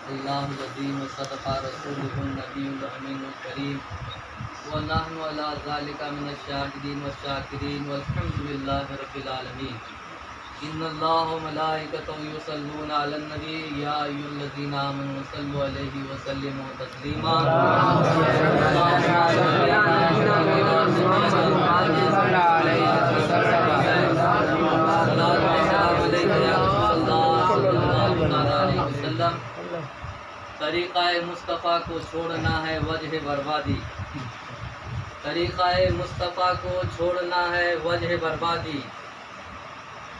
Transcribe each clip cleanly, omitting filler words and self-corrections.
اللہ العظیم وصدق رسولہ النبی الامین الکریم ونحن علی ذلک من الشاہدین والشاکرین والحمد للہ رب العالمین۔ ان اللہ وملائکتہ یصلون علی النبی یا ایھا الذین آمنوا صلوا علیہ وسلموا تسلیما۔ طریقہ مصطفیٰ کو چھوڑنا ہے وجہ بربادی، طریقہ مصطفیٰ کو چھوڑنا ہے وجہ بربادی،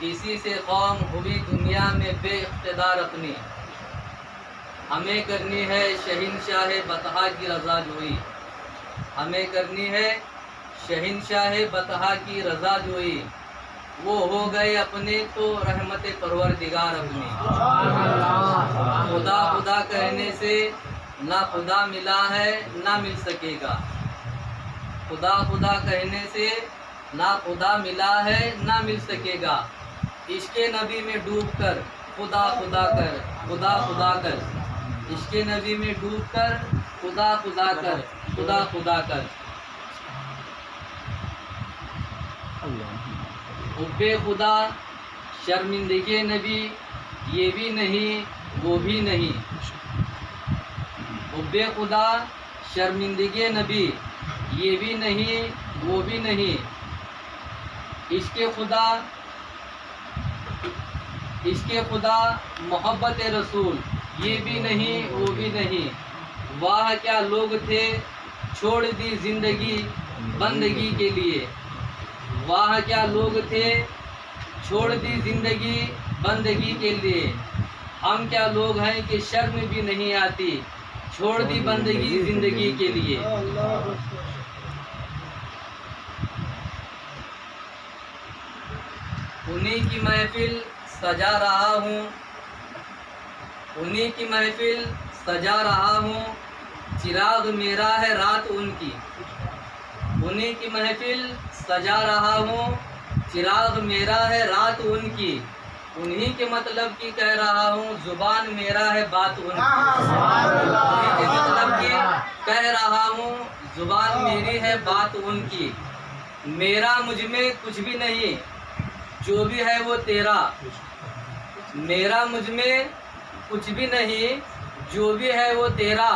اسی سے قوم ہوئی دنیا میں بے اقتدار اپنی، ہمیں کرنی ہے شہنشاہ بطحا کی رضا جوئی، ہمیں کرنی ہے شہنشاہ بطحا کی رضا جوئی، وہ ہو گئے اپنے تو رحمت پروردگار اپنی۔ خدا خدا کہنے سے نہ خدا ملا ہے نہ مل سکے گا، خدا خدا کہنے سے نہ خدا ملا ہے نہ مل سکے گا، عشق نبی میں ڈوب کر خدا خدا کر، خدا خدا کر، عشق نبی میں ڈوب کر خدا خدا کر، خدا خدا کر۔ حب خدا شرمندگی نبی یہ بھی نہیں وہ بھی نہیں، حب خدا شرمندگی نبی یہ بھی نہیں وہ بھی نہیں، عشق خدا محبت رسول یہ بھی نہیں وہ بھی نہیں، واہ کیا لوگ تھے چھوڑ دی زندگی بندگی کے لیے، واہ کیا لوگ تھے چھوڑ دی زندگی بندگی کے لیے، ہم کیا لوگ ہیں کہ شرم بھی نہیں آتی چھوڑ دی بندگی زندگی کے لیے۔ انہی کی محفل سجا رہا ہوں، انہی کی محفل سجا رہا ہوں، چراغ میرا ہے رات ان کی، انہی کی محفل سجا رہا ہوں، چراغ میرا ہے رات ان کی، انہی کے مطلب کی کہہ رہا ہوں، زبان میرا ہے بات ان کی، انہی کے مطلب کی کہہ رہا ہوں، زبان میری ہے بات ان کی، میرا مجھ میں کچھ بھی نہیں جو بھی ہے وہ تیرا، میرا مجھ میں کچھ بھی نہیں جو بھی ہے وہ تیرا،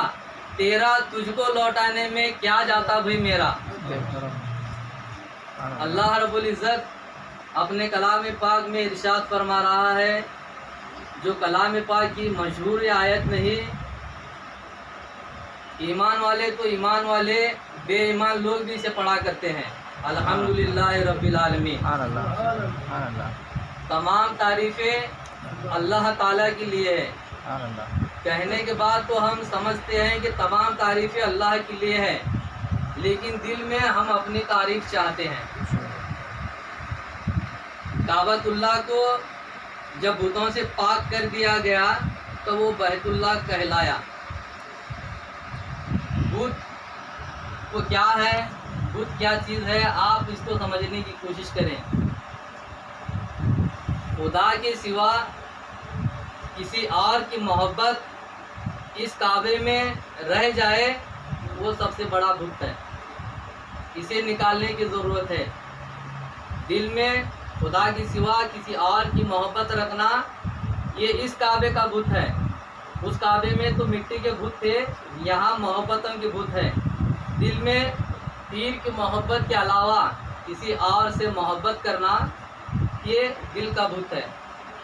تیرا تجھ کو لوٹانے میں کیا جاتا بھائی میرا۔ اللہ رب العزت اپنے کلام پاک میں ارشاد فرما رہا ہے، جو کلام پاک کی مشہور آیت نہیں، ایمان والے تو ایمان والے بے ایمان لوگ بھی اسے پڑھا کرتے ہیں، الحمدللہ رب العالمین۔ تمام تعریفیں اللہ تعالیٰ کے لیے ہے، کہنے کے بعد تو ہم سمجھتے ہیں کہ تمام تعریفیں اللہ کے لیے ہے، لیکن دل میں ہم اپنی تعریف چاہتے ہیں۔ کعبۃ اللہ کو جب بتوں سے پاک کر دیا گیا تو وہ بیت اللہ کہلایا۔ بت وہ کیا ہے، بت کیا چیز ہے، آپ اس کو سمجھنے کی کوشش کریں۔ خدا کے سوا کسی اور کی محبت اس کعبے میں رہ جائے وہ سب سے بڑا بت ہے، اسے نکالنے کی ضرورت ہے۔ دل میں خدا کے سوا کسی اور کی محبت رکھنا یہ اس کعبے کا بت ہے، اس کعبے میں تو مٹی کے بت تھے، یہاں محبتوں کے بت ہے۔ دل میں پیر کی محبت کے علاوہ کسی اور سے محبت کرنا یہ دل کا بت ہے،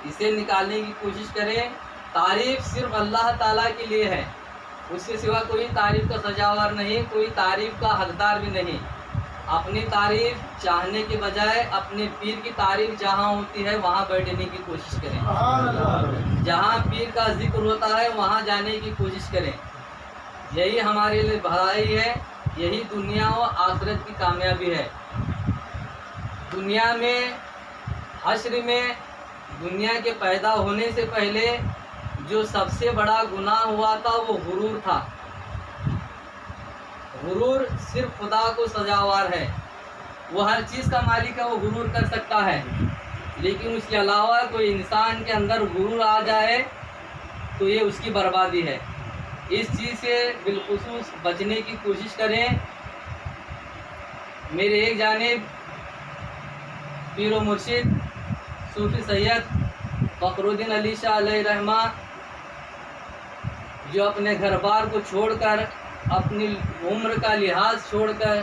اسے نکالنے کی کوشش کریں۔ تعریف صرف اللہ تعالیٰ کے لیے ہے، اس کے سوا کوئی تعریف کا سزاوار نہیں، کوئی تعریف کا حقدار بھی نہیں۔ اپنی تعریف چاہنے کے بجائے اپنے پیر کی تعریف جہاں ہوتی ہے وہاں بیٹھنے کی کوشش کریں، جہاں پیر کا ذکر ہوتا ہے وہاں جانے کی کوشش کریں، یہی ہمارے لیے بھلائی ہے، یہی دنیا و آخرت کی کامیابی ہے۔ دنیا میں حشر میں دنیا کے پیدا ہونے سے پہلے جو سب سے بڑا گناہ ہوا تھا وہ غرور تھا۔ غرور صرف خدا کو سزاوار ہے، وہ ہر چیز کا مالک ہے، وہ غرور کر سکتا ہے، لیکن اس کے علاوہ کوئی انسان کے اندر غرور آ جائے تو یہ اس کی بربادی ہے۔ اس چیز سے بالخصوص بچنے کی کوشش کریں۔ میرے ایک جانب پیر و مرشد صوفی سید فخر الدین علی شاہ علیہ رحمہ، جو اپنے گھر بار کو چھوڑ کر، اپنی عمر کا لحاظ چھوڑ کر،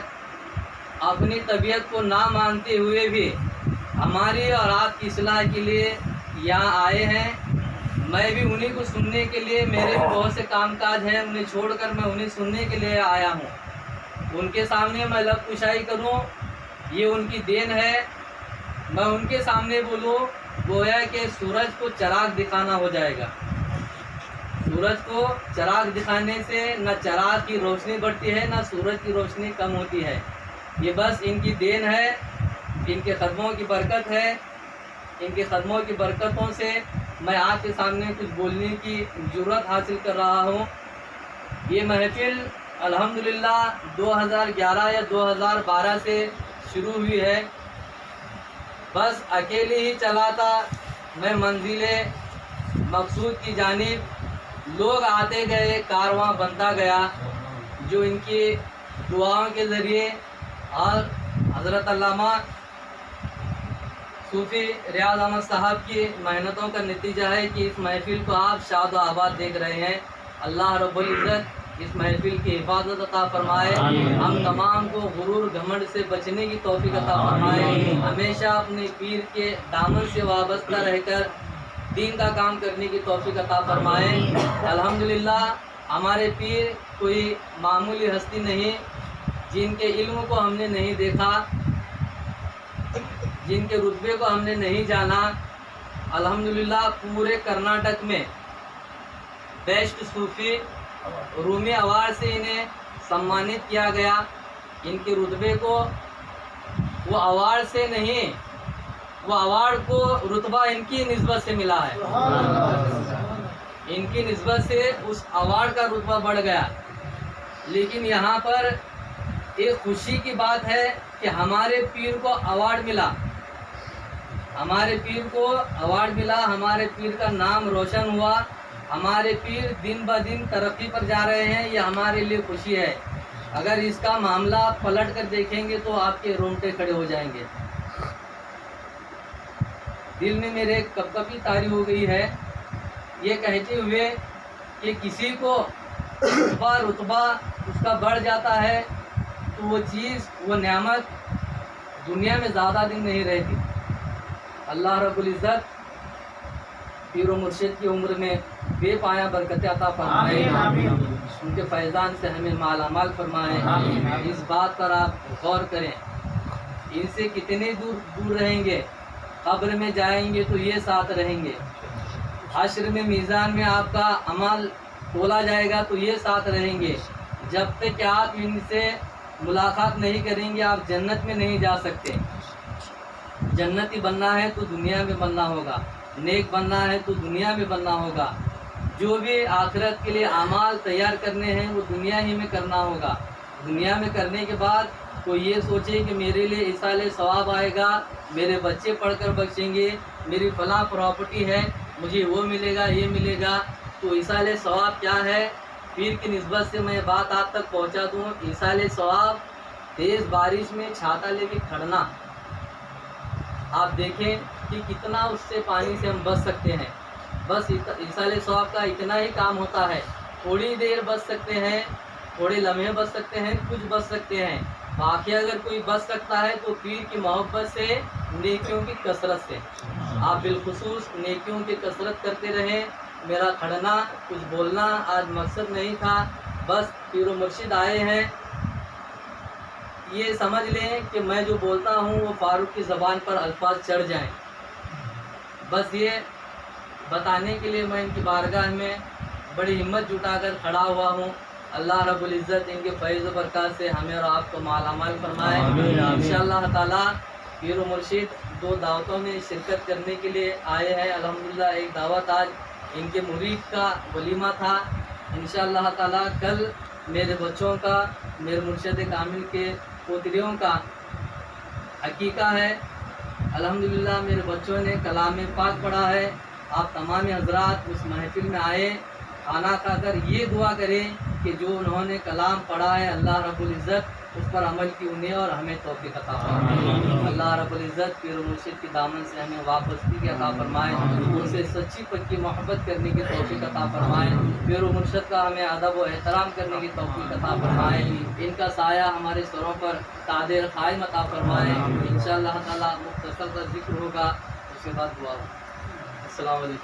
اپنی طبیعت کو نہ مانتے ہوئے بھی ہماری اور آپ کی اصلاح کے لیے یہاں آئے ہیں۔ میں بھی انہی کو سننے کے لیے، میرے بھی بہت سے کام کاج ہیں، انہیں چھوڑ کر میں انہیں سننے کے لیے آیا ہوں۔ ان کے سامنے میں لب کشائی کروں، یہ ان کی دین ہے۔ میں ان کے سامنے بولوں، گویا کہ سورج کو چراغ دکھانا ہو جائے گا۔ سورج کو چراغ دکھانے سے نہ چراغ کی روشنی بڑھتی ہے، نہ سورج کی روشنی کم ہوتی ہے۔ یہ بس ان کی دین ہے، ان کے قدموں کی برکت ہے۔ ان کے قدموں کی برکتوں سے میں آپ کے سامنے کچھ بولنے کی جرأت حاصل کر رہا ہوں۔ یہ محفل الحمدللہ 2011 یا 2012 سے شروع ہوئی ہے۔ بس اکیلے ہی چلا تھا میں منزل مقصود کی جانب، لوگ آتے گئے، کارواں بنتا گیا، جو ان کی دعاؤں کے ذریعے اور حضرت علامہ صوفی ریاض احمد صاحب کی محنتوں کا نتیجہ ہے کہ اس محفل کو آپ شاد و آباد دیکھ رہے ہیں۔ اللہ رب العزت اس محفل کی حفاظت عطا فرمائے، ہم تمام کو غرور گھمنڈ سے بچنے کی توفیق عطا فرمائے، ہمیشہ اپنے پیر کے دامن سے وابستہ رہ کر دین کا کام کرنے کی توفیق عطا فرمائے۔ الحمدللہ ہمارے پیر کوئی معمولی ہستی نہیں، جن کے علم کو ہم نے نہیں دیکھا، جن کے رتبے کو ہم نے نہیں جانا۔ الحمدللہ پورے کرناٹک میں بیسٹ صوفی رومی ایوارڈ سے انہیں سمانت کیا گیا۔ ان کے رتبے کو وہ ایوارڈ سے نہیں، وہ ایوارڈ کو رتبہ ان کی نسبت سے ملا ہے۔ ان کی نسبت سے اس ایوارڈ کا رتبہ بڑھ گیا۔ لیکن یہاں پر ایک خوشی کی بات ہے کہ ہمارے پیر کو ایوارڈ ملا، ہمارے پیر کو ایوارڈ ملا، ہمارے پیر کا نام روشن ہوا، ہمارے پیر دن بہ دن ترقی پر جا رہے ہیں، یہ ہمارے لیے خوشی ہے۔ اگر اس کا معاملہ آپ پلٹ کر دیکھیں گے تو آپ کے رونگٹے کھڑے ہو جائیں گے۔ دل میں میرے کب کبھی طاری ہو گئی ہے یہ کہتے ہوئے کہ کسی کو رتبہ اس کا بڑھ جاتا ہے تو وہ چیز، وہ نعمت دنیا میں زیادہ دن نہیں رہتی۔ اللہ رب العزت پیر و مرشد کی عمر میں بے پایا برکت عطا فرمائے، ان کے فیضان سے ہمیں مالا مال فرمائے۔ اس بات پر آپ غور کریں، ان سے کتنے دور رہیں گے، قبر میں جائیں گے تو یہ ساتھ رہیں گے، حشر میں میزان میں آپ کا عمل تولا جائے گا تو یہ ساتھ رہیں گے۔ جب تک کہ آپ ان سے ملاقات نہیں کریں گے آپ جنت میں نہیں جا سکتے۔ جنتی بننا ہے تو دنیا میں بننا ہوگا، نیک بننا ہے تو دنیا میں بننا ہوگا۔ جو بھی آخرت کے لیے اعمال تیار کرنے ہیں وہ دنیا ہی میں کرنا ہوگا۔ دنیا میں کرنے کے بعد کوئی یہ سوچے کہ میرے لیے ایصال ثواب آئے گا، میرے بچے پڑھ کر بخشیں گے، میری فلاں پراپرٹی ہے مجھے وہ ملے گا، یہ ملے گا، تو ایصال ثواب کیا ہے؟ پیر کی نسبت سے میں بات آپ تک پہنچا دوں، ایصال ثواب تیز بارش میں چھاتا لے کے کھڑنا۔ آپ دیکھیں کہ کتنا اس سے پانی سے ہم بچ سکتے ہیں۔ بس ایصال ثواب کا اتنا ہی کام ہوتا ہے، تھوڑی دیر بچ سکتے ہیں، تھوڑے لمحے بچ سکتے ہیں، کچھ بچ سکتے ہیں۔ باقی اگر کوئی بچ سکتا ہے تو پیر کی محبت سے، نیکیوں کی کثرت سے۔ آپ بالخصوص نیکیوں کی کثرت کرتے رہیں۔ میرا کھڑنا، کچھ بولنا آج مقصد نہیں تھا، بس پیر و مرشد آئے ہیں، یہ سمجھ لیں کہ میں جو بولتا ہوں وہ فاروق کی زبان پر الفاظ چڑھ جائیں، بس یہ بتانے کے لیے میں ان کی بارگاہ میں بڑی ہمت جٹا کر کھڑا ہوا ہوں۔ اللہ رب العزت ان کے فیض و برکات سے ہمیں اور آپ کو مالا مال فرمائے۔ انشاءاللہ تعالیٰ پیر و مرشد 2 دعوتوں میں شرکت کرنے کے لیے آئے ہیں۔ الحمدللہ ایک دعوت آج ان کے مرید کا ولیمہ تھا، انشاءاللہ تعالیٰ کل میرے بچوں کا، میرے مرشد کامل کے پوتریوں کا عقیقہ ہے۔ الحمدللہ میرے بچوں نے کلام پاک پڑھا ہے، آپ تمام حضرات اس محفل میں آئے، کھانا کھا کر یہ دعا کریں کہ جو انہوں نے کلام پڑھا ہے اللہ رب العزت اس پر عمل کی انہیں اور ہمیں توفیق عطا فرمائے۔ اللہ رب العزت پیر و مرشد کی دامن سے ہمیں وابستگی کی عطا فرمائے، ان سے سچی پکی محبت کرنے کی توفیق عطا فرمائے، پیر و مرشد کا ہمیں ادب و احترام کرنے کی توفیق عطا فرمائے، ان کا سایہ ہمارے سروں پر تعدیر قائم عطا فرمائے۔ انشاءاللہ تعالی مختصر کا ذکر ہوگا، اس کے بعد دعا ہوگی۔ السلام علیکم۔